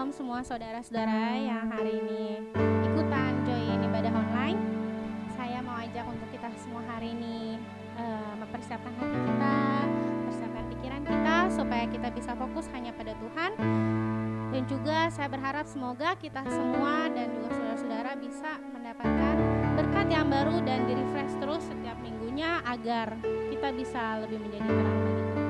Shalom semua saudara-saudara yang hari ini ikutan join ibadah online. Saya mau ajak untuk kita semua hari ini mempersiapkan hati kita, mempersiapkan pikiran kita supaya kita bisa fokus hanya pada Tuhan. Dan juga saya berharap semoga kita semua dan juga saudara-saudara bisa mendapatkan berkat yang baru dan di-refresh terus setiap minggunya agar kita bisa lebih menjadi terang bagi Tuhan.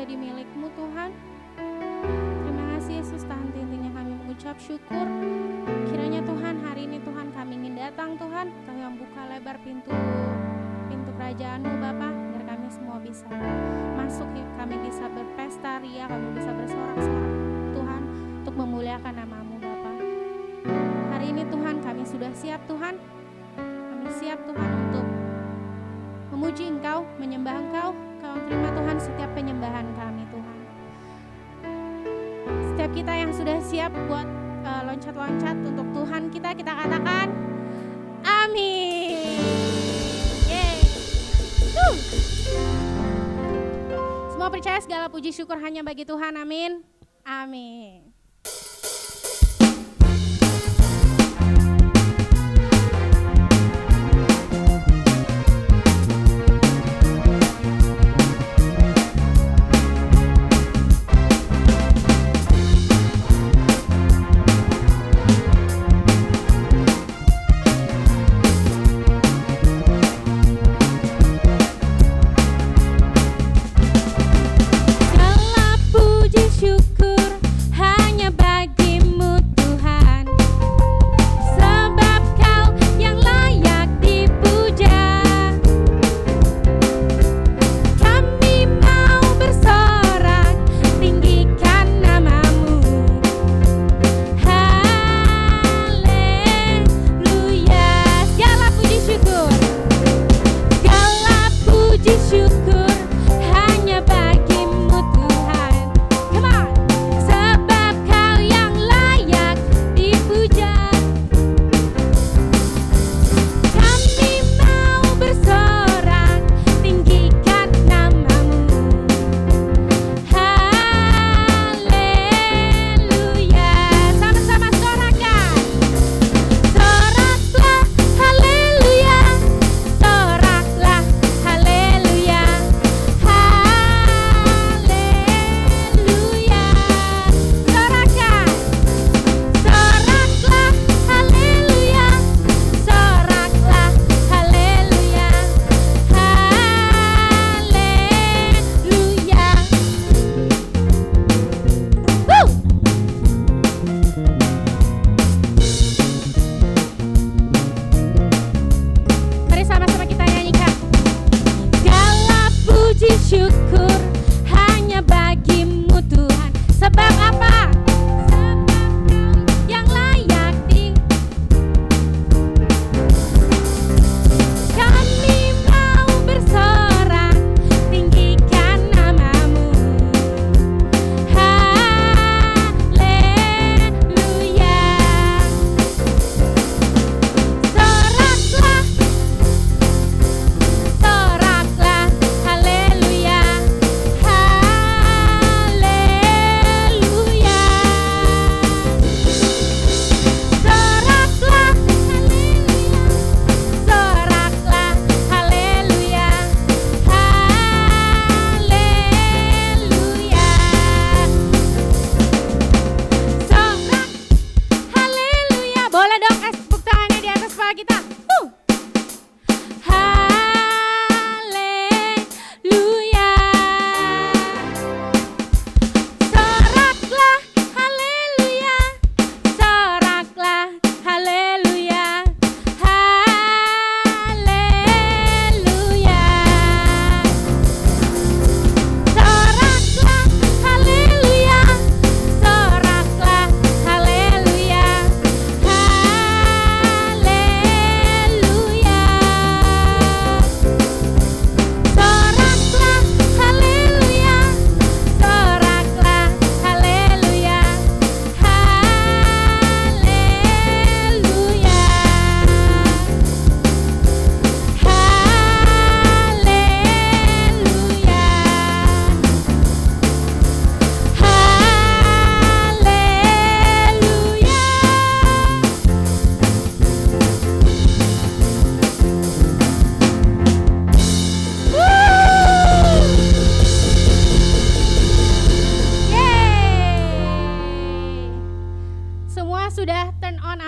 menjadi milik-Mu Tuhan. Terima kasih Yesus, Tuhan, intinya kami mengucap syukur. Kiranya Tuhan hari ini Tuhan kami ingin datang Tuhan, Kau yang buka lebar pintu kerajaan-Mu Bapa, biar kami semua bisa masuk, kami bisa berpesta ria, kami bisa bersorak-sorak Tuhan untuk memuliakan nama-Mu Bapa. Hari ini Tuhan kami sudah siap Tuhan, kami siap Tuhan untuk memuji Engkau, menyembah Engkau. Kau terima Tuhan setiap penyembahan kami Tuhan. Setiap kita yang sudah siap buat loncat-loncat untuk Tuhan kita katakan amin. Semua percaya segala puji syukur hanya bagi Tuhan, amin. Amin.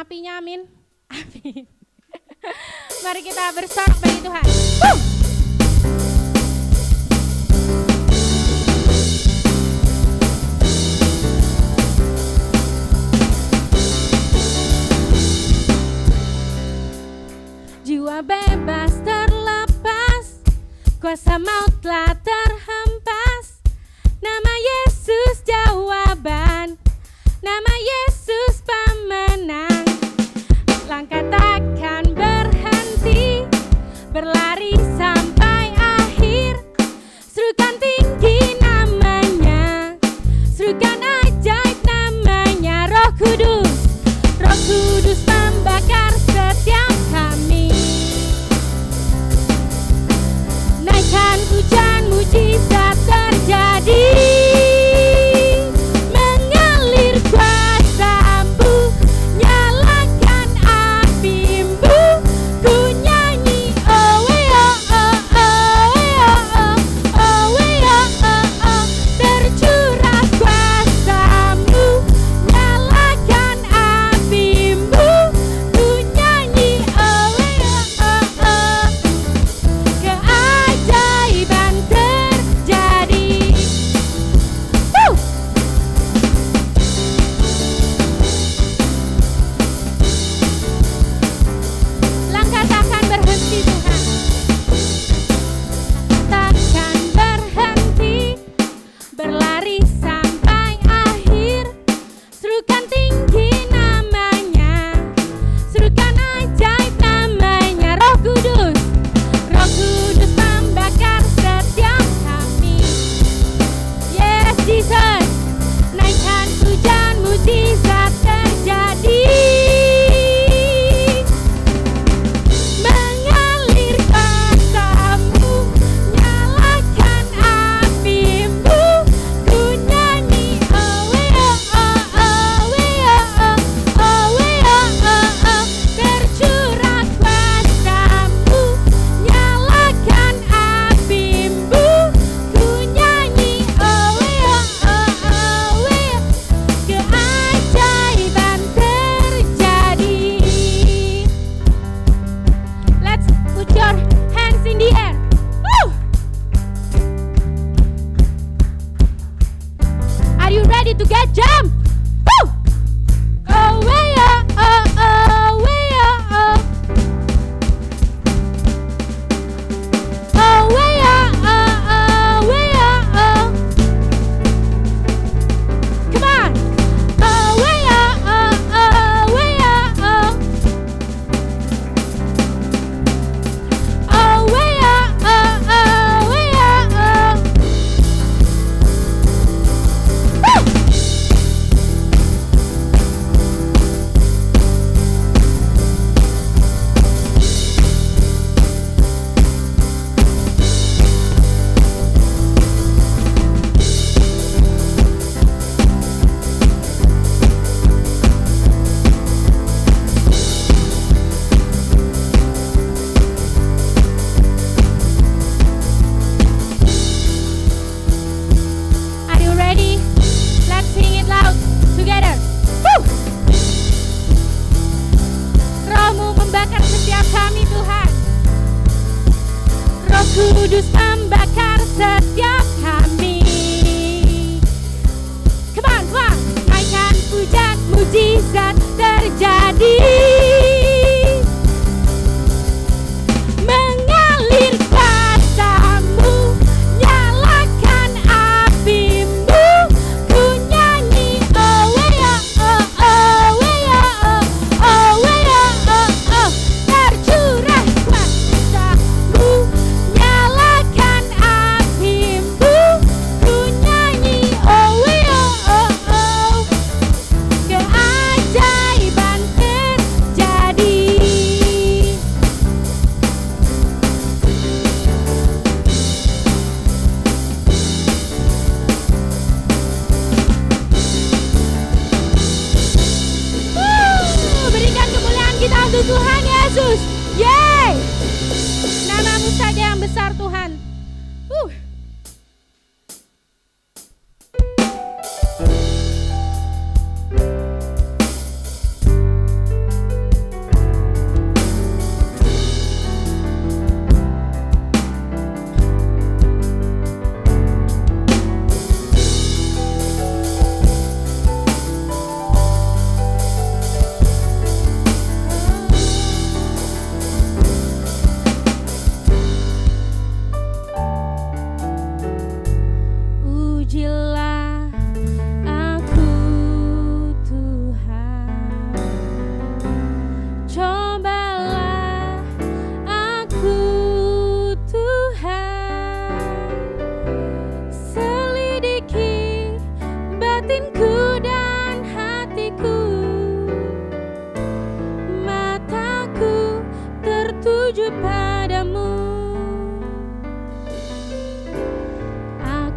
apinya, amin. Amin. Mari kita bersorak bagi Tuhan. telah terhempas. Nama Yesus jawaban, nama Yesus pemenang. Langkah takkan berhenti, berlari sampai akhir. Serukan tinggi namanya, serukan ajaib namanya. Roh Kudus, Roh Kudus membakar setiap kami. Naikkan hujan mujizat terjadi, mengalir kuasa-Mu, nyalakan api-Mu. Ku nyanyi oh we oh oh oh we oh oh oh we oh oh oh. Tercurah kuasa-Mu, nyalakan api-Mu. Ku nyanyi oh we oh oh oh. Keajaiban terjadi. Woo! Langkah takkan berhenti Tuhan, takkan berhenti, berlari sampai akhir. Serukan tinggi namanya, serukan ajaib namanya. Roh Kudus, Roh Kudus membakar setiap kami. Yes Jesus, naikkan hujan mujizat terjadi, mengalir kuasa-Mu, nyalakan api-Mu. Ku nyanyi oh we oh oh oh we oh oh oh we oh oh oh. Tercurah kuasa-Mu, nyalakan api-Mu. Ku nyanyi oh we oh oh oh we. Keajaiban terjadi. Let's put your hands in the air. Woo! Are you ready to get jump? Woo! Oh way oh oh oh way oh oh. Oh way oh oh oh way oh oh. Come on. Oh way oh oh oh way oh oh. Oh way oh oh oh way oh oh. Woo!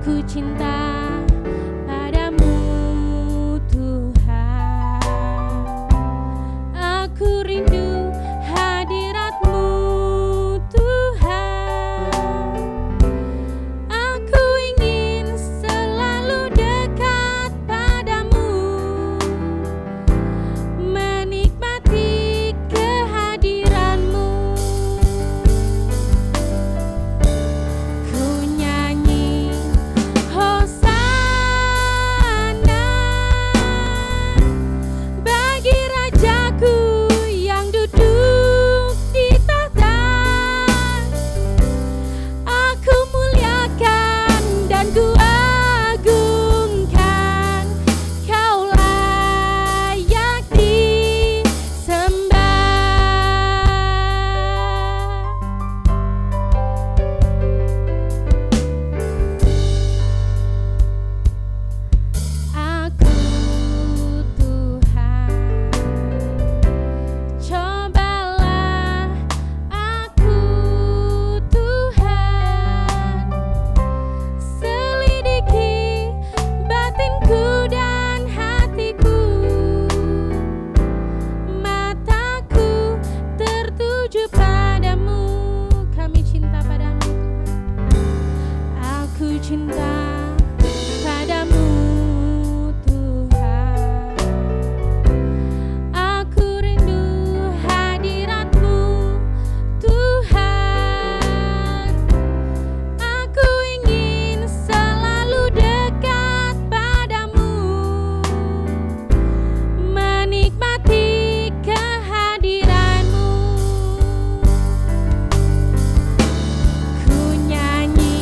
Aku cinta padamu Tuhan, aku rindu hadirat-Mu Tuhan, aku ingin selalu dekat padamu, menikmati kehadiran-Mu. Ku nyanyi Hosana bagi Rajaku yang duduk di tahta. Aku muliakan dan ku agungkan, Kau layak disembah. Aku Tuhan, cobalah aku Tuhan, selidiki batinku dan hatiku, mataku tertuju padamu. Kami cinta padamu Tuhan, aku cinta padamu Tuhan, aku rindu hadirat-Mu Tuhan, aku ingin selalu dekat padamu, menikmati kehadiran-Mu. Ku nyanyi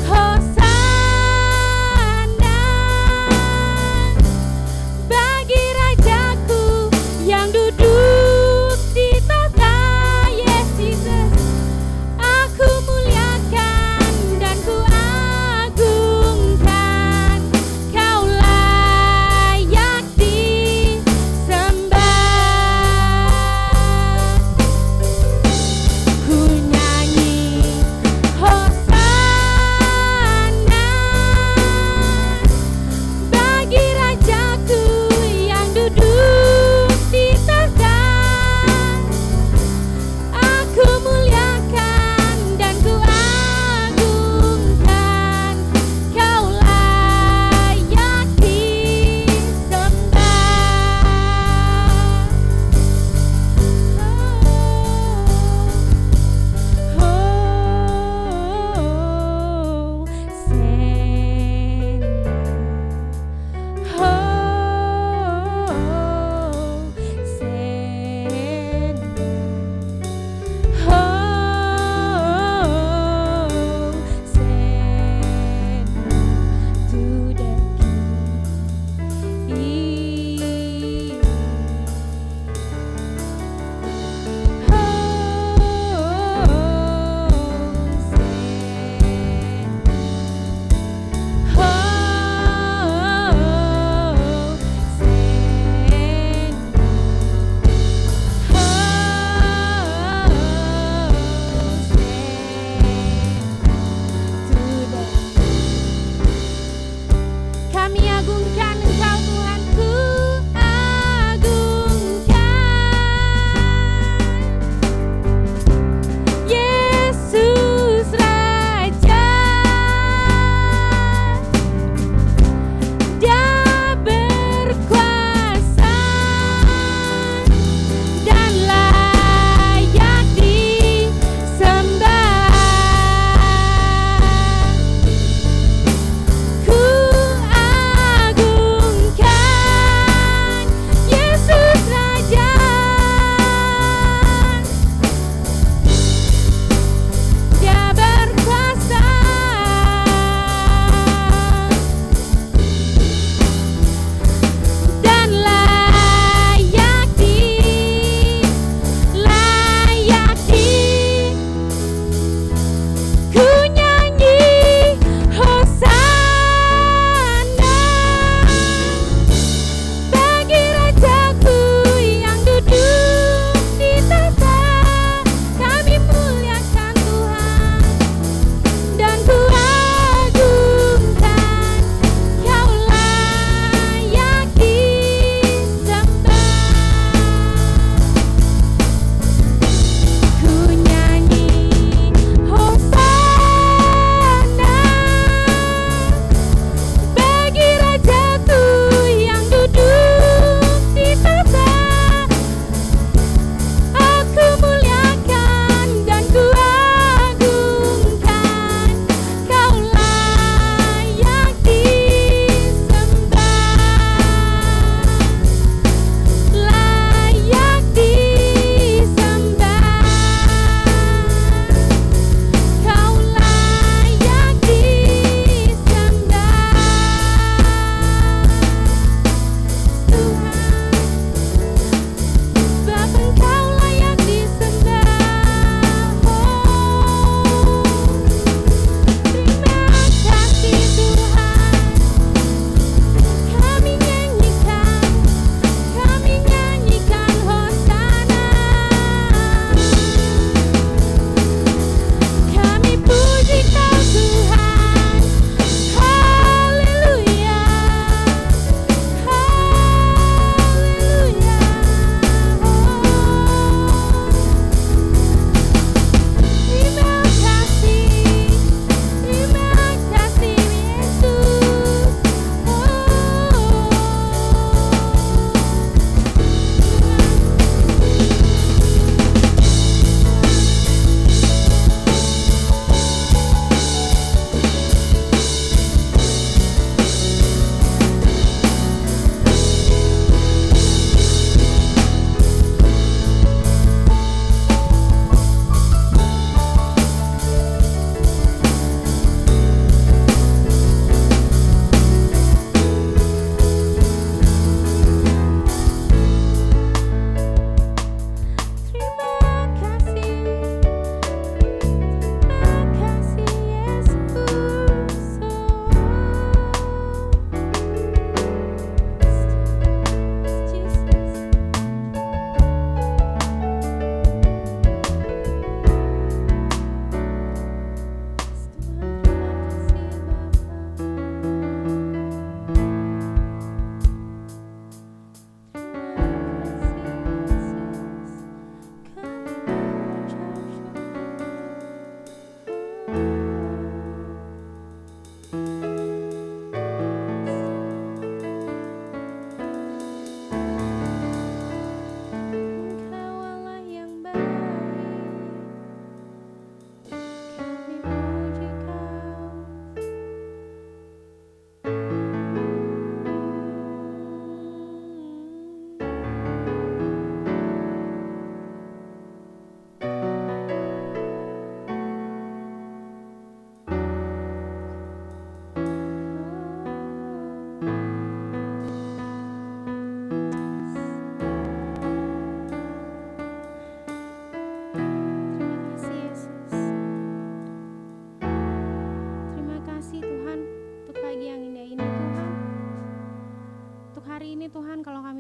Hosana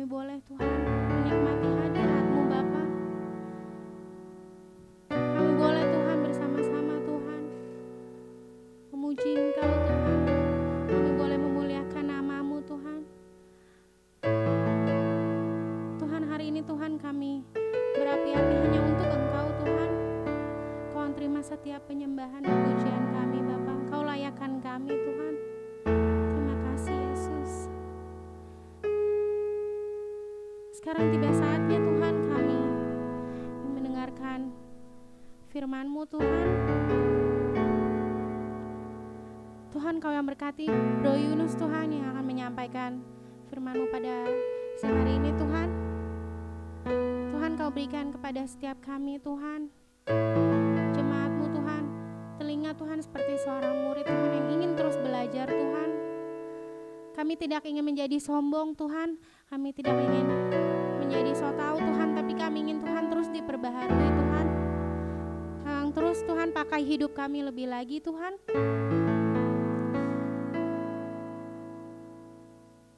kami boleh Tuhan menikmati hadirat-Mu Bapa. Kami boleh Tuhan bersama-sama Tuhan memuji Engkau Tuhan. Kami boleh memuliakan nama-Mu Tuhan. Tuhan, hari ini Tuhan kami berapi-api hanya untuk Engkau Tuhan. Kau terima setiap penyembahan dan pujian kami Bapa. Kau layakkan kami Tuhan. Terima kasih Yesus. Sekarang tiba saatnya Tuhan kami mendengarkan firman-Mu Tuhan. Tuhan, Kau yang berkati Bro Yunus Tuhan yang akan menyampaikan firman-Mu pada siang hari ini Tuhan. Tuhan, Kau berikan kepada setiap kami Tuhan, jemaat-Mu Tuhan, telinga Tuhan seperti seorang murid Tuhan yang ingin terus belajar Tuhan. Kami tidak ingin menjadi sombong Tuhan, kami tidak ingin menjadi so tahu Tuhan, tapi kami ingin Tuhan terus diperbaharui Tuhan. Yang terus Tuhan pakai hidup kami lebih lagi Tuhan.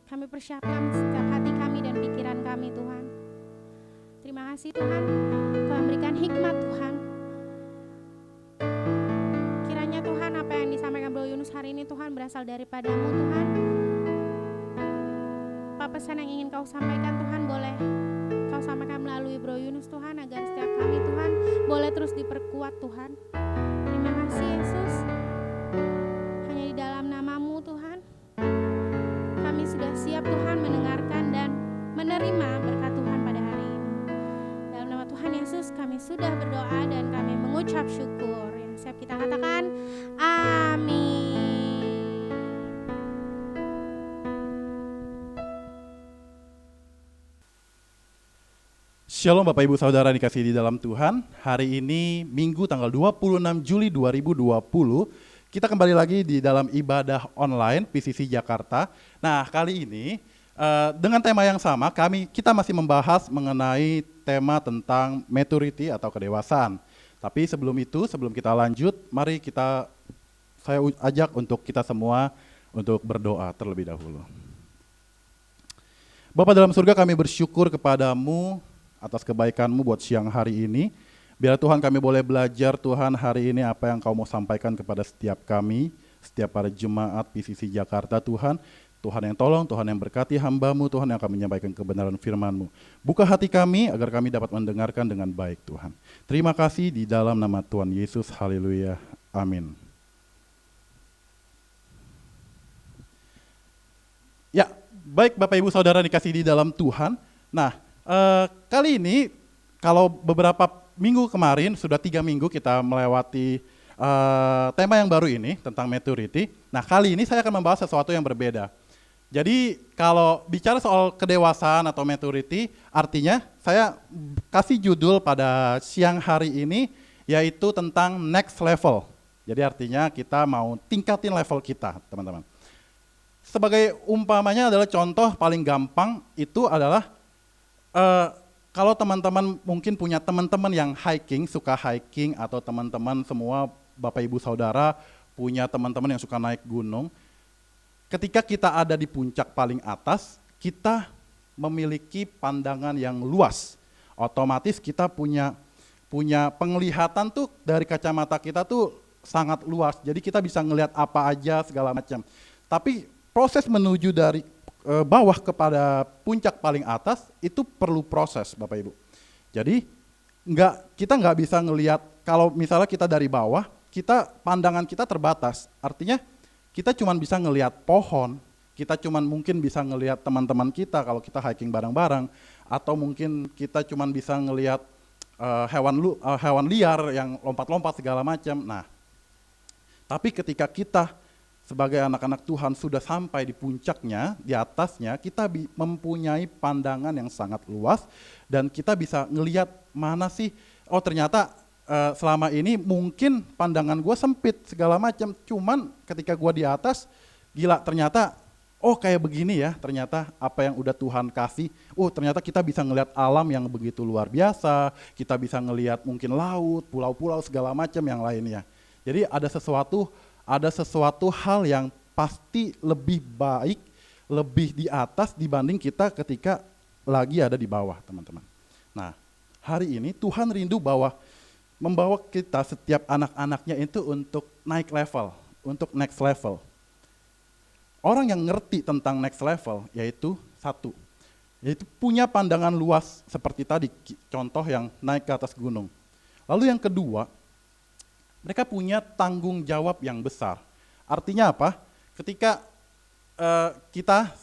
Kami persiapkan setiap hati kami dan pikiran kami Tuhan. Terima kasih Tuhan, Kau memberikan hikmat Tuhan. Kiranya Tuhan apa yang disampaikan Bro Yunus hari ini Tuhan berasal daripada-Mu Tuhan. Apa pesan yang ingin Kau sampaikan Tuhan boleh Kau sampaikan melalui Bro Yunus Tuhan, agar setiap kami Tuhan boleh terus diperkuat Tuhan. Terima kasih Yesus. Hanya di dalam nama-Mu Tuhan kami sudah siap Tuhan mendengarkan dan menerima berkat Tuhan pada hari ini. Dalam nama Tuhan Yesus kami sudah berdoa dan kami mengucap syukur. Yang siap kita katakan amin. Shalom Bapak Ibu Saudara dikasihi di dalam Tuhan. Hari ini Minggu tanggal 26 Juli 2020, kita kembali lagi di dalam ibadah online PCC Jakarta. Nah, kali ini dengan tema yang sama, kita masih membahas mengenai tema tentang maturity atau kedewasaan. Tapi sebelum kita lanjut, mari saya ajak untuk kita semua untuk berdoa terlebih dahulu. Bapa dalam surga, kami bersyukur kepadamu atas kebaikan-Mu buat siang hari ini. Biar Tuhan kami boleh belajar Tuhan hari ini apa yang Kau mau sampaikan kepada setiap kami, setiap para jemaat PCC Jakarta Tuhan. Tuhan yang tolong, Tuhan yang berkati hamba-Mu, Tuhan yang akan menyampaikan kebenaran firman-Mu. Buka hati kami agar kami dapat mendengarkan dengan baik Tuhan. Terima kasih di dalam nama Tuhan Yesus, haleluya, amin. Ya, baik Bapak Ibu Saudara dikasih di dalam Tuhan. Nah, kali ini kalau beberapa minggu kemarin, sudah 3 minggu kita melewati tema yang baru ini tentang maturity. Nah, kali ini saya akan membahas sesuatu yang berbeda. Jadi kalau bicara soal kedewasaan atau maturity, artinya saya kasih judul pada siang hari ini yaitu tentang next level. Jadi artinya kita mau tingkatin level kita, teman-teman. Sebagai umpamanya adalah contoh paling gampang itu adalah kalau teman-teman mungkin punya teman-teman yang hiking, suka hiking, atau teman-teman semua Bapak Ibu Saudara punya teman-teman yang suka naik gunung. Ketika kita ada di puncak paling atas, kita memiliki pandangan yang luas. Otomatis kita punya penglihatan tuh dari kacamata kita tuh sangat luas. Jadi kita bisa ngelihat apa aja segala macam. Tapi proses menuju dari bawah kepada puncak paling atas itu perlu proses Bapak Ibu. Jadi kita nggak bisa ngelihat, kalau misalnya kita dari bawah, pandangan kita terbatas. Artinya kita cuma bisa ngelihat pohon, kita cuma mungkin bisa ngelihat teman-teman kita kalau kita hiking bareng-bareng, atau mungkin kita cuma bisa ngelihat hewan liar yang lompat-lompat segala macam. Nah, tapi ketika kita sebagai anak-anak Tuhan sudah sampai di puncaknya, di atasnya, kita mempunyai pandangan yang sangat luas dan kita bisa ngelihat mana sih, oh ternyata selama ini mungkin pandangan gue sempit segala macam, cuman ketika gue di atas, gila ternyata, oh kayak begini ya, ternyata apa yang udah Tuhan kasih, oh ternyata kita bisa ngelihat alam yang begitu luar biasa, kita bisa ngelihat mungkin laut, pulau-pulau segala macam yang lainnya. Jadi ada sesuatu hal yang pasti lebih baik, lebih di atas dibanding kita ketika lagi ada di bawah, teman-teman. Nah, hari ini Tuhan rindu membawa kita setiap anak-anaknya itu untuk naik level, untuk next level. Orang yang ngerti tentang next level yaitu satu, yaitu punya pandangan luas seperti tadi contoh yang naik ke atas gunung. Lalu yang kedua, mereka punya tanggung jawab yang besar. Artinya apa? Ketika kita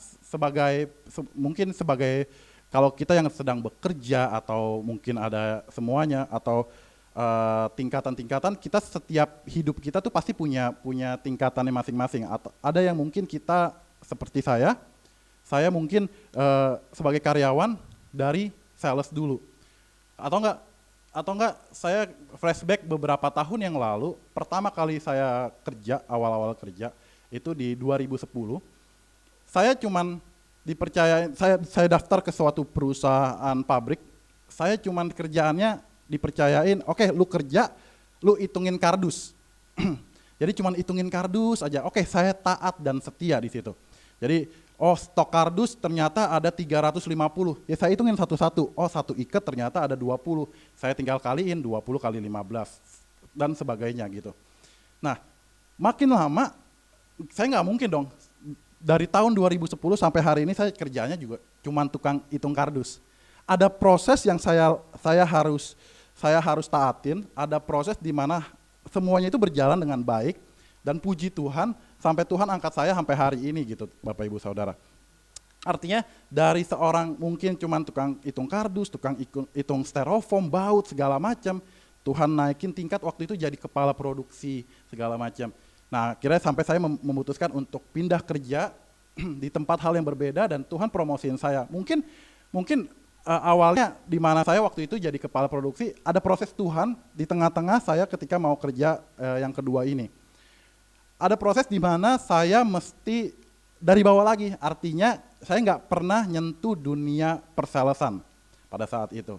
mungkin sebagai kalau kita yang sedang bekerja atau mungkin ada semuanya atau tingkatan-tingkatan, kita setiap hidup kita tuh pasti punya tingkatannya masing-masing. Atau ada yang mungkin kita seperti saya mungkin sebagai karyawan dari sales dulu. Atau enggak saya flashback beberapa tahun yang lalu, pertama kali saya kerja, awal-awal kerja itu di 2010. Saya cuman dipercaya, saya daftar ke suatu perusahaan pabrik, saya cuman kerjaannya dipercayain, oke, lu kerja, lu hitungin kardus. Jadi cuman hitungin kardus aja. Oke, saya taat dan setia di situ. Jadi, stok kardus ternyata ada 350. Ya saya hitungin satu-satu. Satu ikat ternyata ada 20. Saya tinggal kaliin 20 kali 15 dan sebagainya gitu. Nah, makin lama saya nggak mungkin dong. Dari tahun 2010 sampai hari ini saya kerjanya juga cuman tukang hitung kardus. Ada proses yang saya harus taatin, ada proses di mana semuanya itu berjalan dengan baik dan puji Tuhan sampai Tuhan angkat saya sampai hari ini gitu, Bapak Ibu Saudara. Artinya dari seorang mungkin cuman tukang hitung kardus, tukang hitung styrofoam, baut segala macam, Tuhan naikin tingkat waktu itu jadi kepala produksi segala macam. Nah, akhirnya sampai saya memutuskan untuk pindah kerja di tempat hal yang berbeda dan Tuhan promosiin saya. Mungkin awalnya di mana saya waktu itu jadi kepala produksi, ada proses Tuhan di tengah-tengah saya ketika mau kerja yang kedua ini. Ada proses di mana saya mesti dari bawah lagi, artinya saya nggak pernah nyentuh dunia persalesan pada saat itu.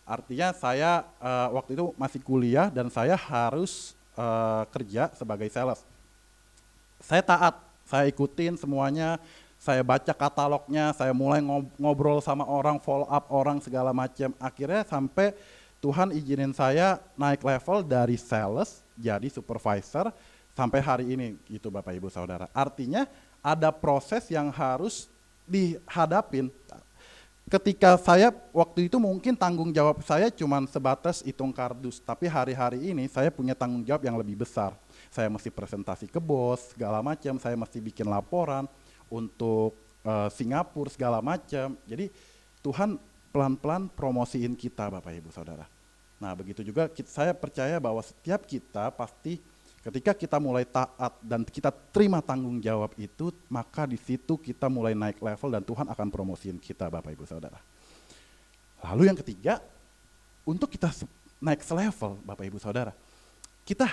Artinya saya waktu itu masih kuliah dan saya harus kerja sebagai sales. Saya taat, saya ikutin semuanya, saya baca katalognya, saya mulai ngobrol sama orang, follow up orang segala macam. Akhirnya sampai Tuhan izinin saya naik level dari sales jadi supervisor sampai hari ini gitu Bapak Ibu Saudara. Artinya ada proses yang harus dihadapin. Ketika saya waktu itu mungkin tanggung jawab saya cuma sebatas hitung kardus, tapi hari-hari ini saya punya tanggung jawab yang lebih besar. Saya mesti presentasi ke bos segala macam, saya mesti bikin laporan untuk Singapura segala macam. Jadi Tuhan pelan-pelan promosiin kita Bapak Ibu Saudara. Nah begitu juga saya percaya bahwa setiap kita pasti ketika kita mulai taat dan kita terima tanggung jawab itu, maka di situ kita mulai naik level dan Tuhan akan promosiin kita Bapak Ibu Saudara. Lalu yang ketiga, untuk kita naik level Bapak Ibu Saudara, kita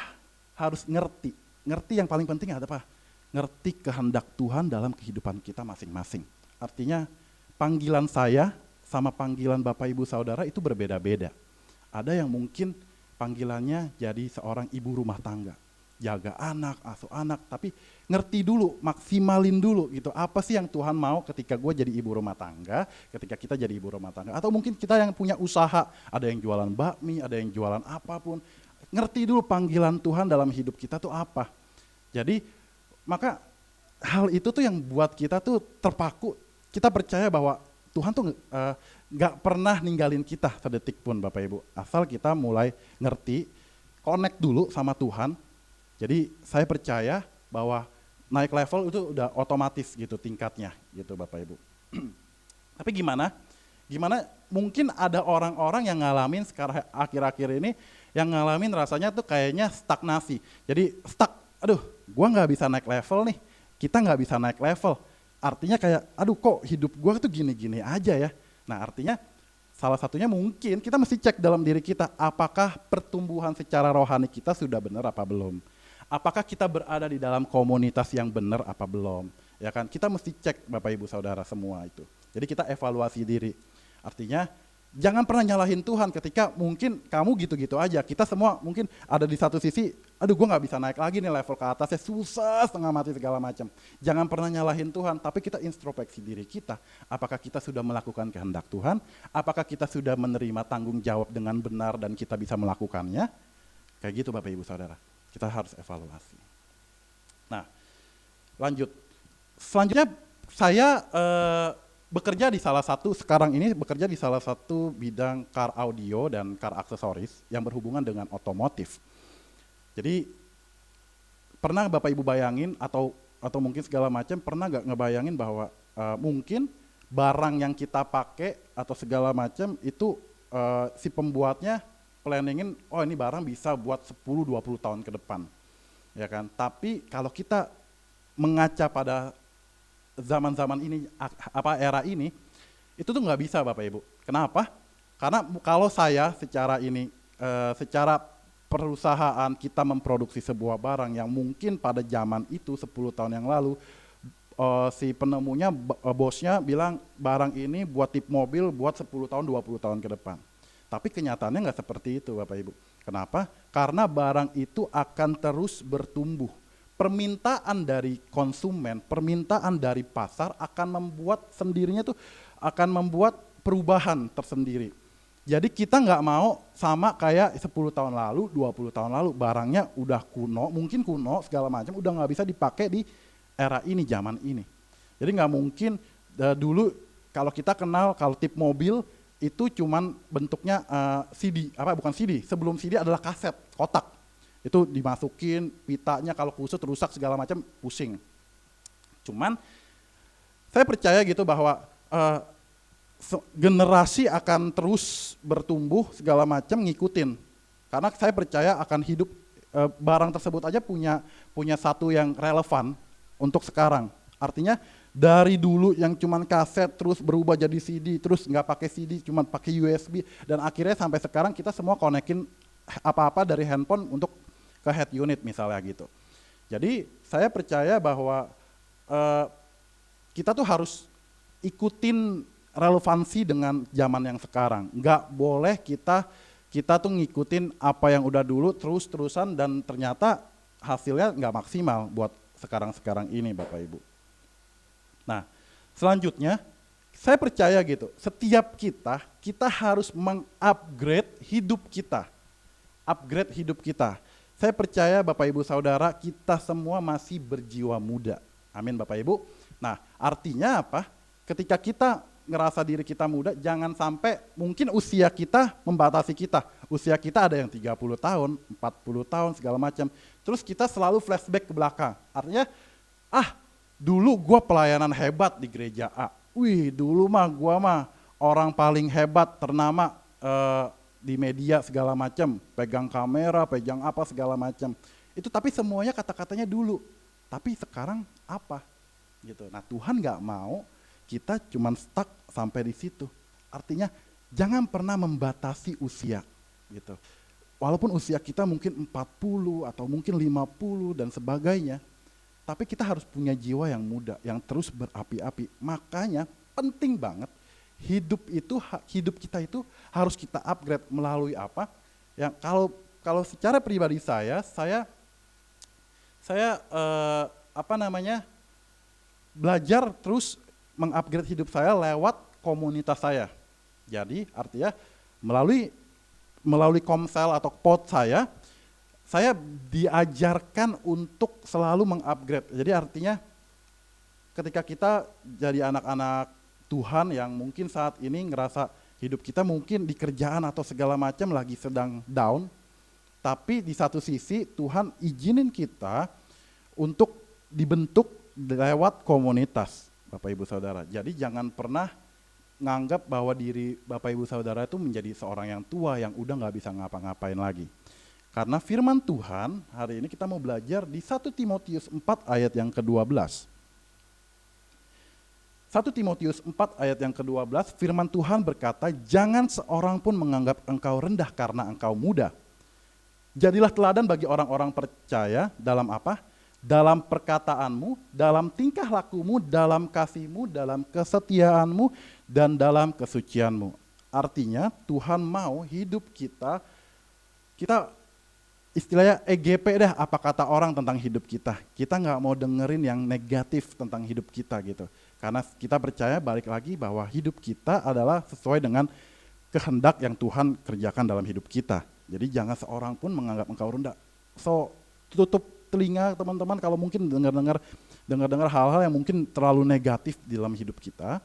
harus ngerti yang paling penting apa? Ngerti kehendak Tuhan dalam kehidupan kita masing-masing. Artinya panggilan saya sama panggilan Bapak Ibu Saudara itu berbeda-beda. Ada yang mungkin panggilannya jadi seorang ibu rumah tangga, jaga anak, asuh anak, tapi ngerti dulu, maksimalin dulu gitu. Apa sih yang Tuhan mau ketika gue jadi ibu rumah tangga, ketika kita jadi ibu rumah tangga. Atau mungkin kita yang punya usaha, ada yang jualan bakmi, ada yang jualan apapun. Ngerti dulu panggilan Tuhan dalam hidup kita tuh apa. Jadi maka hal itu tuh yang buat kita tuh terpaku. Kita percaya bahwa Tuhan tuh gak pernah ninggalin kita sedetik pun Bapak Ibu. Asal kita mulai ngerti, connect dulu sama Tuhan. Jadi saya percaya bahwa naik level itu udah otomatis gitu tingkatnya gitu Bapak Ibu. Tapi gimana mungkin ada orang-orang yang ngalamin sekarang akhir-akhir ini yang ngalamin rasanya tuh kayaknya stagnasi. Jadi aduh gua nggak bisa naik level nih, kita nggak bisa naik level. Artinya kayak aduh kok hidup gua tuh gini-gini aja ya. Nah artinya salah satunya mungkin kita mesti cek dalam diri kita, apakah pertumbuhan secara rohani kita sudah benar apa belum. Apakah kita berada di dalam komunitas yang benar apa belum. Ya kan, kita mesti cek Bapak Ibu Saudara semua itu. Jadi kita evaluasi diri. Artinya jangan pernah nyalahin Tuhan ketika mungkin kamu gitu-gitu aja. Kita semua mungkin ada di satu sisi, aduh gue nggak bisa naik lagi nih level ke atasnya, susah setengah mati segala macam. Jangan pernah nyalahin Tuhan, tapi kita introspeksi diri kita. Apakah kita sudah melakukan kehendak Tuhan? Apakah kita sudah menerima tanggung jawab dengan benar dan kita bisa melakukannya? Kayak gitu Bapak Ibu Saudara, kita harus evaluasi. Nah, lanjut. Selanjutnya saya bekerja di salah satu bidang car audio dan car aksesoris yang berhubungan dengan otomotif. Jadi pernah Bapak Ibu bayangin atau mungkin segala macam, pernah nggak ngebayangin bahwa mungkin barang yang kita pakai atau segala macam itu si pembuatnya planningin, oh ini barang bisa buat 10-20 tahun ke depan, ya kan? Tapi kalau kita mengaca pada zaman-zaman ini, era ini, itu tuh nggak bisa Bapak Ibu. Kenapa? Karena kalau saya secara perusahaan kita memproduksi sebuah barang yang mungkin pada zaman itu 10 tahun yang lalu si penemunya, bosnya bilang barang ini buat tip mobil buat 10 tahun, 20 tahun ke depan. Tapi kenyataannya nggak seperti itu Bapak Ibu. Kenapa? Karena barang itu akan terus bertumbuh. Permintaan dari konsumen, permintaan dari pasar akan membuat perubahan tersendiri. Jadi kita nggak mau sama kayak 10 tahun lalu, 20 tahun lalu, barangnya udah kuno, mungkin kuno segala macam, udah nggak bisa dipakai di era ini, zaman ini. Jadi nggak mungkin dulu kalau kita kenal, kalau tip mobil itu cuman bentuknya sebelum CD adalah kaset, kotak. Itu dimasukin, pitanya kalau kusut, rusak segala macam, pusing. Cuman saya percaya gitu bahwa generasi akan terus bertumbuh segala macam ngikutin, karena saya percaya akan hidup barang tersebut aja punya satu yang relevan untuk sekarang. Artinya dari dulu yang cuman kaset terus berubah jadi CD, terus nggak pakai CD, cuman pakai USB, dan akhirnya sampai sekarang kita semua konekin apa-apa dari handphone untuk ke head unit misalnya gitu. Jadi saya percaya bahwa kita tuh harus ikutin relevansi dengan zaman yang sekarang. Nggak boleh kita tuh ngikutin apa yang udah dulu terus-terusan dan ternyata hasilnya nggak maksimal buat sekarang ini Bapak Ibu. Nah, selanjutnya saya percaya gitu, setiap kita harus mengupgrade hidup kita. Upgrade hidup kita. Saya percaya Bapak Ibu Saudara, kita semua masih berjiwa muda. Amin Bapak Ibu. Nah, artinya apa? Ketika kita ngerasa diri kita muda, jangan sampai mungkin usia kita membatasi kita. Usia kita ada yang 30 tahun, 40 tahun, segala macam. Terus kita selalu flashback ke belakang. Artinya, dulu gua pelayanan hebat di gereja A. Wih, dulu gua orang paling hebat, ternama di media segala macam. Pegang kamera, pegang apa segala macam. Itu tapi semuanya kata-katanya dulu. Tapi sekarang apa? Gitu. Nah, Tuhan nggak mau kita cuman stuck sampai di situ. Artinya jangan pernah membatasi usia gitu. Walaupun usia kita mungkin 40 atau mungkin 50 dan sebagainya, tapi kita harus punya jiwa yang muda, yang terus berapi-api. Makanya penting banget hidup kita itu harus kita upgrade melalui apa? Yang kalau secara pribadi saya belajar terus mengupgrade hidup saya lewat komunitas saya. Jadi artinya melalui komsel atau pot saya diajarkan untuk selalu mengupgrade. Jadi artinya ketika kita jadi anak-anak Tuhan yang mungkin saat ini ngerasa hidup kita mungkin di kerjaan atau segala macam lagi sedang down, tapi di satu sisi Tuhan izinin kita untuk dibentuk lewat komunitas. Bapak Ibu Saudara, jadi jangan pernah nganggap bahwa diri Bapak Ibu Saudara itu menjadi seorang yang tua yang udah nggak bisa ngapa-ngapain lagi. Karena firman Tuhan, hari ini kita mau belajar di 1 Timotius 4 ayat yang ke-12. 1 Timotius 4 ayat yang ke-12, firman Tuhan berkata, jangan seorang pun menganggap engkau rendah karena engkau muda. Jadilah teladan bagi orang-orang percaya dalam apa? Dalam perkataanmu, dalam tingkah lakumu, dalam kasihmu, dalam kesetiaanmu, dan dalam kesucianmu. Artinya Tuhan mau hidup kita istilahnya EGP dah, apa kata orang tentang hidup kita. Kita nggak mau dengerin yang negatif tentang hidup kita gitu. Karena kita percaya balik lagi bahwa hidup kita adalah sesuai dengan kehendak yang Tuhan kerjakan dalam hidup kita. Jadi jangan seorang pun menganggap engkau rendah. So, tutup telinga teman-teman kalau mungkin dengar hal-hal yang mungkin terlalu negatif di dalam hidup kita.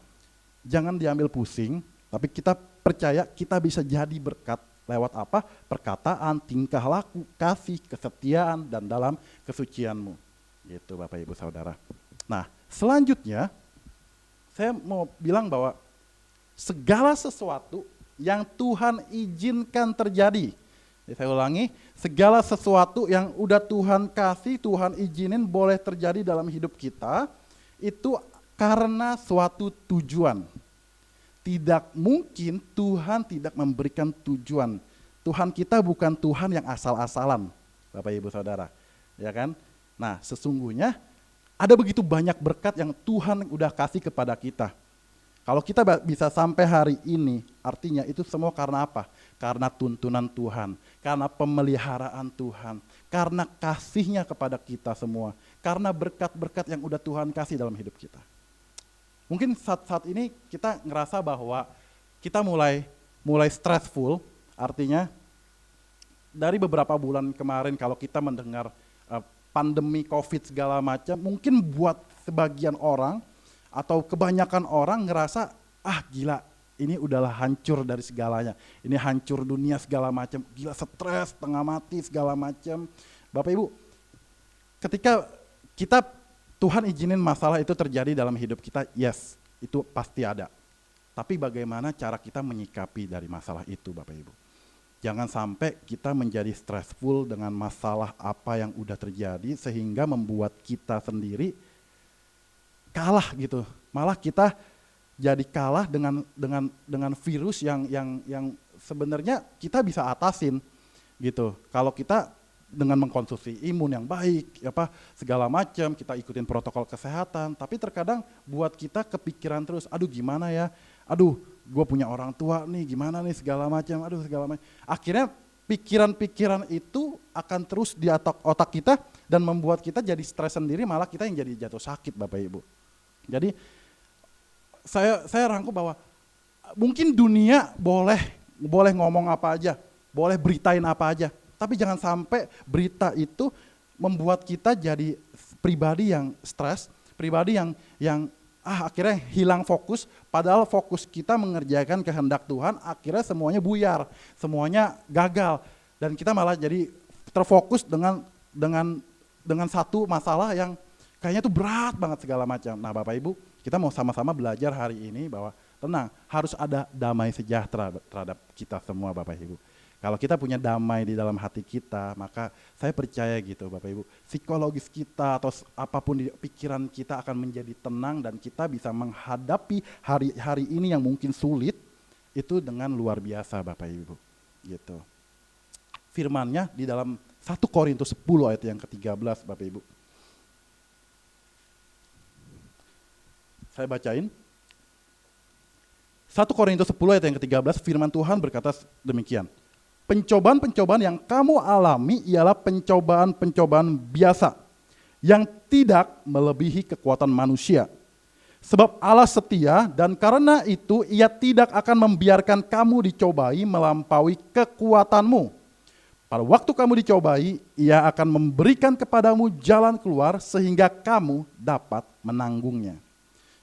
Jangan diambil pusing, tapi kita percaya kita bisa jadi berkat lewat apa? Perkataan, tingkah laku, kasih, kesetiaan, dan dalam kesucianmu. Gitu Bapak Ibu Saudara. Nah, selanjutnya saya mau bilang bahwa segala sesuatu yang Tuhan izinkan terjadi. Jadi saya ulangi, segala sesuatu yang udah Tuhan kasih, Tuhan izinin boleh terjadi dalam hidup kita, itu karena suatu tujuan. Tidak mungkin Tuhan tidak memberikan tujuan. Tuhan kita bukan Tuhan yang asal-asalan, Bapak Ibu Saudara, ya kan? Nah, sesungguhnya ada begitu banyak berkat yang Tuhan udah kasih kepada kita. Kalau kita bisa sampai hari ini, artinya itu semua karena apa? Karena tuntunan Tuhan, karena pemeliharaan Tuhan, karena kasihnya kepada kita semua, karena berkat-berkat yang udah Tuhan kasih dalam hidup kita. Mungkin saat ini kita ngerasa bahwa kita mulai stressful, artinya dari beberapa bulan kemarin kalau kita mendengar pandemi COVID segala macam, mungkin buat sebagian orang atau kebanyakan orang ngerasa, gila, ini udahlah hancur dari segalanya. Ini hancur dunia segala macam, gila stres, setengah mati segala macam. Bapak Ibu, ketika Tuhan izinin masalah itu terjadi dalam hidup kita, yes, itu pasti ada. Tapi bagaimana cara kita menyikapi dari masalah itu, Bapak Ibu? Jangan sampai kita menjadi stressful dengan masalah apa yang udah terjadi sehingga membuat kita sendiri kalah gitu. Malah kita jadi kalah dengan virus yang sebenarnya kita bisa atasin gitu. Kalau kita dengan mengkonsumsi imun yang baik, segala macam, kita ikutin protokol kesehatan, tapi terkadang buat kita kepikiran terus, aduh gimana ya, gue punya orang tua nih, gimana nih segala macam, segala macam. Akhirnya pikiran-pikiran itu akan terus di otak kita dan membuat kita jadi stres sendiri, malah kita yang jadi jatuh sakit, Bapak Ibu. Jadi saya rangkum bahwa mungkin dunia boleh ngomong apa aja, boleh beritain apa aja, tapi jangan sampai berita itu membuat kita jadi pribadi yang stres, pribadi yang akhirnya hilang fokus, padahal fokus kita mengerjakan kehendak Tuhan, akhirnya semuanya buyar, semuanya gagal, dan kita malah jadi terfokus dengan satu masalah yang kayaknya tuh berat banget segala macam. Nah Bapak Ibu, kita mau sama-sama belajar hari ini bahwa tenang, harus ada damai sejahtera terhadap kita semua Bapak Ibu. Kalau kita punya damai di dalam hati kita, maka saya percaya gitu Bapak Ibu, psikologis kita atau apapun di pikiran kita akan menjadi tenang dan kita bisa menghadapi hari-hari ini yang mungkin sulit, itu dengan luar biasa Bapak Ibu. Gitu. Firman-Nya di dalam 1 Korintus 10 ayat yang ke-13 Bapak Ibu. Saya bacain. 1 Korintus 10 ayat yang ke-13, firman Tuhan berkata demikian. Pencobaan-pencobaan yang kamu alami ialah pencobaan-pencobaan biasa yang tidak melebihi kekuatan manusia. Sebab Allah setia dan karena itu Ia tidak akan membiarkan kamu dicobai melampaui kekuatanmu. Pada waktu kamu dicobai, Ia akan memberikan kepadamu jalan keluar sehingga kamu dapat menanggungnya.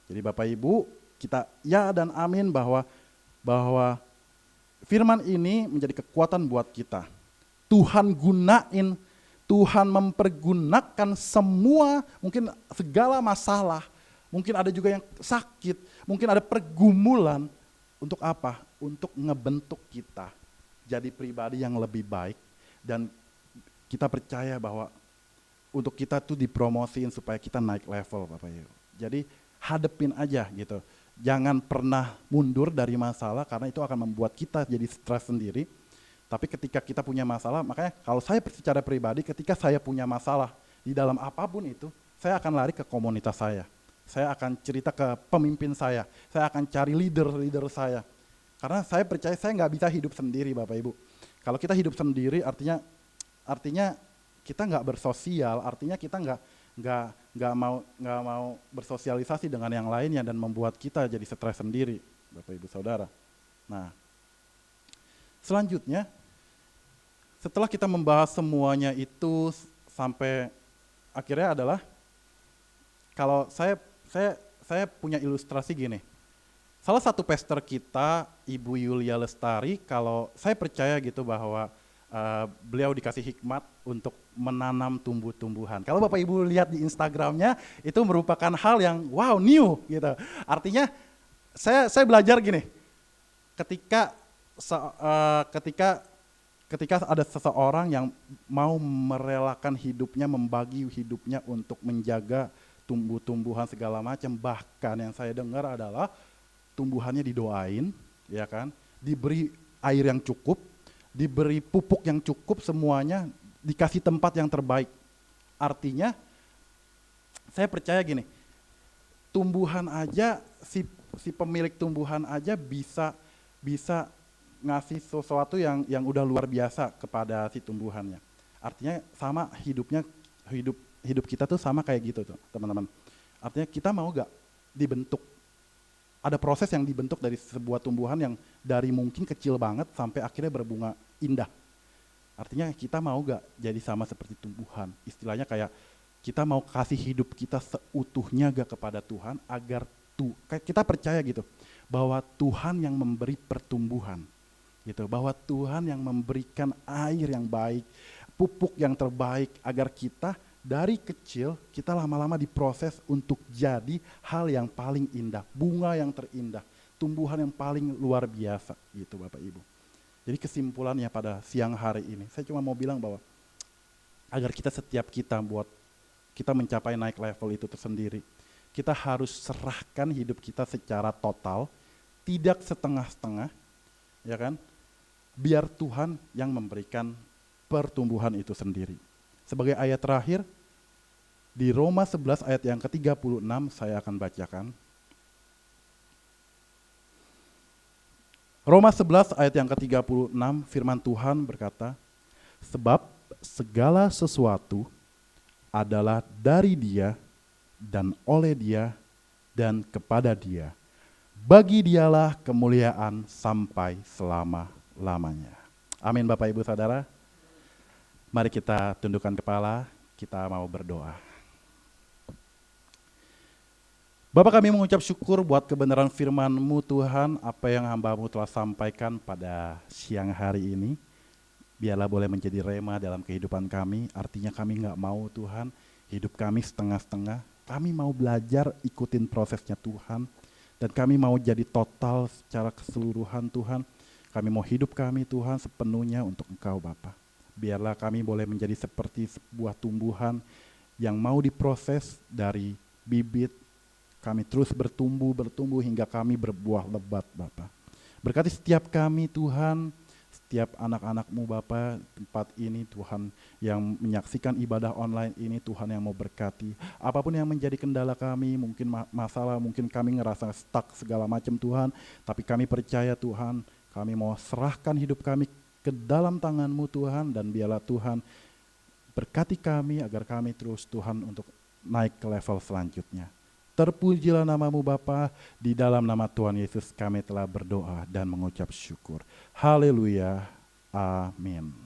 Jadi Bapak Ibu, kita ya dan amin bahwa firman ini menjadi kekuatan buat kita. Tuhan mempergunakan semua, mungkin segala masalah, mungkin ada juga yang sakit, mungkin ada pergumulan, untuk apa? Untuk ngebentuk kita jadi pribadi yang lebih baik, dan kita percaya bahwa untuk kita tuh dipromosiin supaya kita naik level Bapak Ibu. Jadi hadepin aja gitu. Jangan pernah mundur dari masalah karena itu akan membuat kita jadi stres sendiri. Tapi ketika kita punya masalah, makanya kalau saya secara pribadi ketika saya punya masalah di dalam apapun itu, saya akan lari ke komunitas saya. Saya akan cerita ke pemimpin saya akan cari leader saya. Karena saya percaya saya nggak bisa hidup sendiri Bapak Ibu. Kalau kita hidup sendiri artinya artinya kita nggak bersosial, artinya kita nggak mau bersosialisasi dengan yang lainnya dan membuat kita jadi stres sendiri, Bapak Ibu Saudara. Nah, selanjutnya setelah kita membahas semuanya itu sampai akhirnya adalah kalau saya punya ilustrasi gini. Salah satu pastor kita, Ibu Yulia Lestari, kalau saya percaya gitu bahwa beliau dikasih hikmat untuk menanam tumbuh-tumbuhan. Kalau Bapak Ibu lihat di Instagramnya, itu merupakan hal yang wow, new gitu. Artinya saya belajar gini, ketika ada seseorang yang mau merelakan hidupnya, membagi hidupnya untuk menjaga tumbuh-tumbuhan segala macam, bahkan yang saya dengar adalah tumbuhannya didoain, ya kan, diberi air yang cukup, diberi pupuk yang cukup, semuanya dikasih tempat yang terbaik. Artinya saya percaya gini, tumbuhan aja si pemilik tumbuhan aja bisa ngasih sesuatu yang udah luar biasa kepada si tumbuhannya. Artinya sama hidup kita tuh sama kayak gitu tuh, teman-teman. Artinya kita mau gak dibentuk? Ada proses yang dibentuk dari sebuah tumbuhan yang dari mungkin kecil banget sampai akhirnya berbunga indah. Artinya kita mau gak jadi sama seperti tumbuhan? Istilahnya kayak kita mau kasih hidup kita seutuhnya gak kepada Tuhan agar kita percaya gitu bahwa Tuhan yang memberi pertumbuhan, gitu, bahwa Tuhan yang memberikan air yang baik, pupuk yang terbaik agar kita dari kecil kita lama-lama diproses untuk jadi hal yang paling indah, bunga yang terindah, tumbuhan yang paling luar biasa gitu Bapak Ibu. Jadi kesimpulannya pada siang hari ini, saya cuma mau bilang bahwa agar setiap kita buat kita mencapai naik level itu tersendiri, kita harus serahkan hidup kita secara total, tidak setengah-setengah, ya kan? Biar Tuhan yang memberikan pertumbuhan itu sendiri. Sebagai ayat terakhir, di Roma 11 ayat yang ke-36 saya akan bacakan. Roma 11 ayat yang ke-36 firman Tuhan berkata, sebab segala sesuatu adalah dari Dia dan oleh Dia dan kepada Dia. Bagi Dialah kemuliaan sampai selama-lamanya. Amin Bapak Ibu Saudara. Mari kita tundukkan kepala, kita mau berdoa. Bapak, kami mengucap syukur buat kebenaran firman-Mu Tuhan, apa yang hamba-Mu telah sampaikan pada siang hari ini. Biarlah boleh menjadi rema dalam kehidupan kami, artinya kami nggak mau Tuhan, hidup kami setengah-setengah. Kami mau belajar ikutin prosesnya Tuhan, dan kami mau jadi total secara keseluruhan Tuhan. Kami mau hidup kami Tuhan sepenuhnya untuk Engkau Bapa. Biarlah kami boleh menjadi seperti sebuah tumbuhan yang mau diproses dari bibit, kami terus bertumbuh hingga kami berbuah lebat Bapa. Berkati setiap kami Tuhan, setiap anak-anak-Mu Bapa, tempat ini Tuhan yang menyaksikan ibadah online ini Tuhan yang mau berkati. Apapun yang menjadi kendala kami, mungkin masalah, mungkin kami ngerasa stuck segala macam Tuhan, tapi kami percaya Tuhan, kami mau serahkan hidup kami ke dalam tangan-Mu Tuhan, dan biarlah Tuhan berkati kami agar kami terus Tuhan untuk naik ke level selanjutnya. Terpujilah nama-Mu Bapa, di dalam nama Tuhan Yesus kami telah berdoa dan mengucap syukur. Haleluya, amin.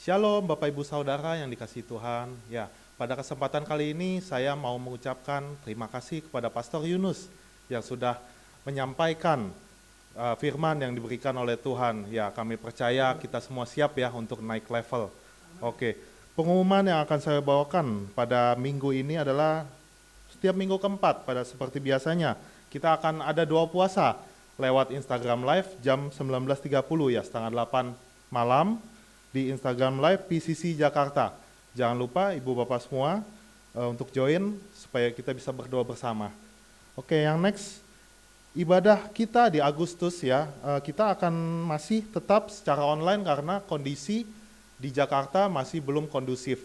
Shalom Bapak Ibu Saudara yang dikasihi Tuhan. Ya, pada kesempatan kali ini saya mau mengucapkan terima kasih kepada Pastor Yunus yang sudah menyampaikan firman yang diberikan oleh Tuhan. Ya, kami percaya kita semua siap ya untuk naik level. Oke. Pengumuman yang akan saya bawakan pada minggu ini adalah setiap minggu keempat pada seperti biasanya kita akan ada doa puasa lewat Instagram Live jam 19.30 ya, setengah 8 malam di Instagram Live PCC Jakarta. Jangan lupa Ibu Bapak semua untuk join supaya kita bisa berdoa bersama. Oke, yang next ibadah kita di Agustus ya, kita akan masih tetap secara online karena kondisi di Jakarta masih belum kondusif,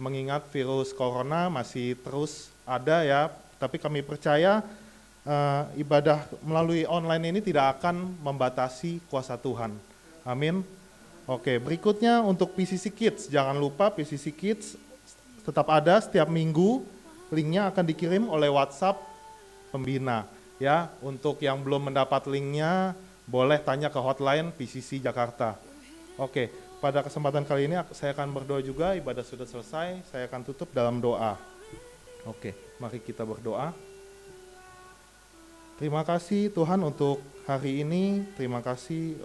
mengingat virus corona masih terus ada ya, tapi kami percaya ibadah melalui online ini tidak akan membatasi kuasa Tuhan. Amin. Oke, berikutnya untuk PCC Kids. Jangan lupa PCC Kids tetap ada setiap minggu. Linknya akan dikirim oleh WhatsApp pembina. Ya, untuk yang belum mendapat linknya, boleh tanya ke hotline PCC Jakarta. Oke, pada kesempatan kali ini saya akan berdoa juga. Ibadah sudah selesai, saya akan tutup dalam doa. Oke, mari kita berdoa. Terima kasih Tuhan untuk hari ini, terima kasih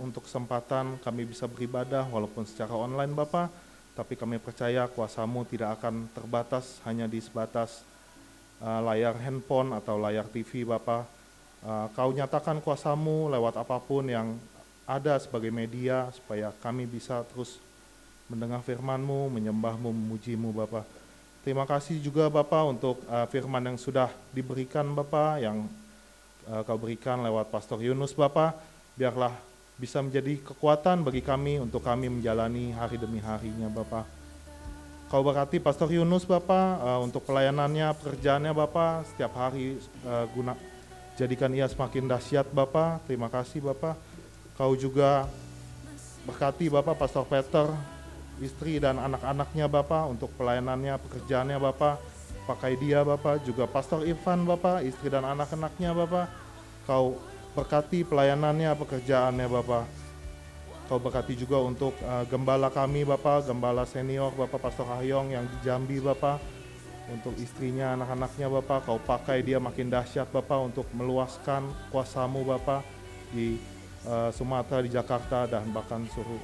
untuk kesempatan kami bisa beribadah walaupun secara online Bapa, tapi kami percaya kuasa-Mu tidak akan terbatas hanya di sebatas layar handphone atau layar TV Bapa. Kau nyatakan kuasa-Mu lewat apapun yang ada sebagai media supaya kami bisa terus mendengar firman-Mu, menyembah-Mu, memuji-Mu Bapa. Terima kasih juga Bapa untuk firman yang sudah diberikan Bapa, yang Kau berikan lewat Pastor Yunus Bapa, biarlah bisa menjadi kekuatan bagi kami untuk kami menjalani hari demi harinya Bapa. Kau berkati Pastor Yunus Bapa untuk pelayanannya, pekerjaannya Bapa, setiap hari jadikan ia semakin dahsyat Bapa. Terima kasih Bapa. Kau juga berkati Bapa Pastor Peter, istri dan anak-anaknya Bapa untuk pelayanannya, pekerjaannya Bapa. Pakai dia Bapa, juga Pastor Irfan Bapa, istri dan anak-anaknya Bapa. Kau berkati pelayanannya, pekerjaannya Bapa. Kau berkati juga untuk gembala kami Bapa, gembala senior Bapa Pastor Hahyong yang di Jambi Bapa. Untuk istrinya, anak-anaknya Bapa, Kau pakai dia makin dahsyat Bapa untuk meluaskan kuasa-Mu Bapa di Sumatera, di Jakarta, dan bahkan seluruh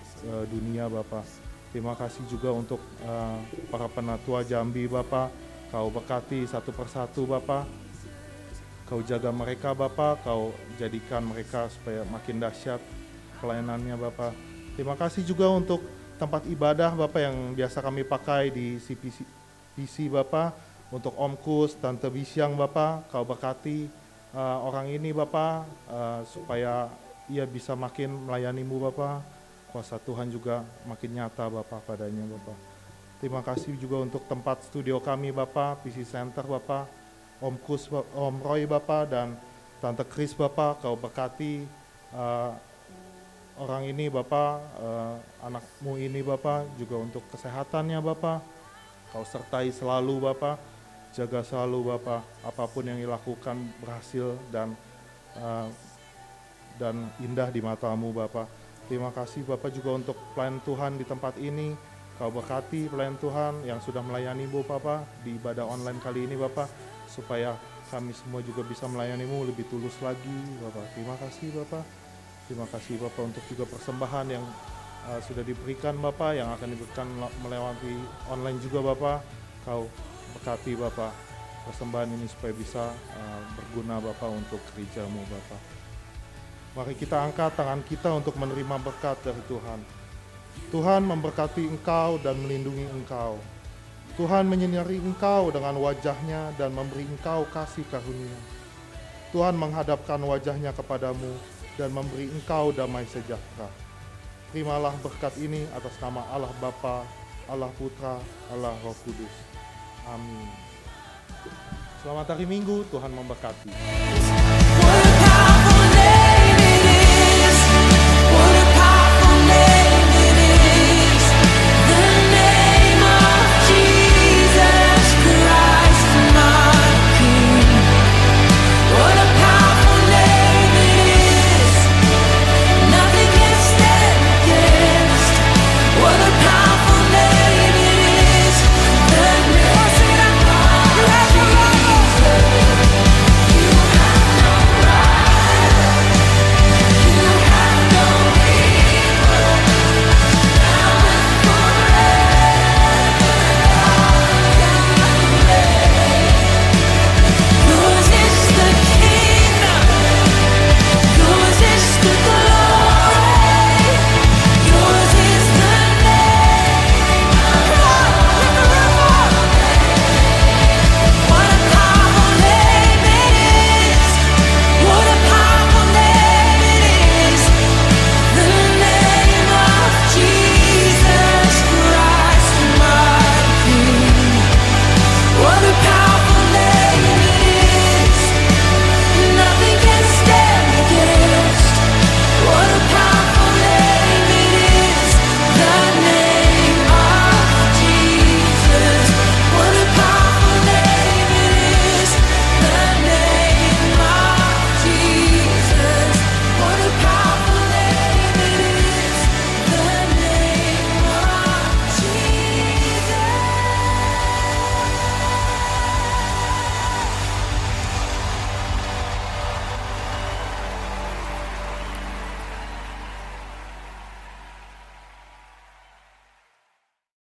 dunia Bapa. Terima kasih juga untuk para penatua Jambi Bapa. Kau berkati satu persatu Bapa, Kau jaga mereka Bapa, Kau jadikan mereka supaya makin dahsyat pelayanannya Bapa. Terima kasih juga untuk tempat ibadah Bapa yang biasa kami pakai di CPC Bapa, untuk Om Kus, Tante Bisyang Bapa, Kau berkati orang ini Bapa, supaya ia bisa makin melayani-Mu Bapa. Kuasa Tuhan juga makin nyata Bapa padanya Bapa. Terima kasih juga untuk tempat studio kami Bapa, PC Center Bapa, Om Kus, Om Roy Bapa, dan Tante Chris Bapa. Kau berkati orang ini Bapa, anakmu ini Bapa, juga untuk kesehatannya Bapa. Kau sertai selalu Bapa, jaga selalu Bapa, apapun yang dilakukan berhasil dan indah di mata-Mu Bapa. Terima kasih Bapa juga untuk pelayan Tuhan di tempat ini. Kau berkati pelayan Tuhan yang sudah melayani-Mu Bapa di ibadah online kali ini Bapa, supaya kami semua juga bisa melayani-Mu lebih tulus lagi Bapa. Terima kasih Bapa. Terima kasih Bapa untuk juga persembahan yang sudah diberikan Bapa, yang akan diberikan melewati online juga Bapa. Kau berkati Bapa persembahan ini supaya bisa berguna Bapa untuk gereja-Mu Bapa. Mari kita angkat tangan kita untuk menerima berkat dari Tuhan. Tuhan memberkati engkau dan melindungi engkau. Tuhan menyinari engkau dengan wajah-Nya dan memberi engkau kasih karunia. Tuhan menghadapkan wajah-Nya kepadamu dan memberi engkau damai sejahtera. Terimalah berkat ini atas nama Allah Bapa, Allah Putra, Allah Roh Kudus. Amin. Selamat hari Minggu, Tuhan memberkati. What a powerful name.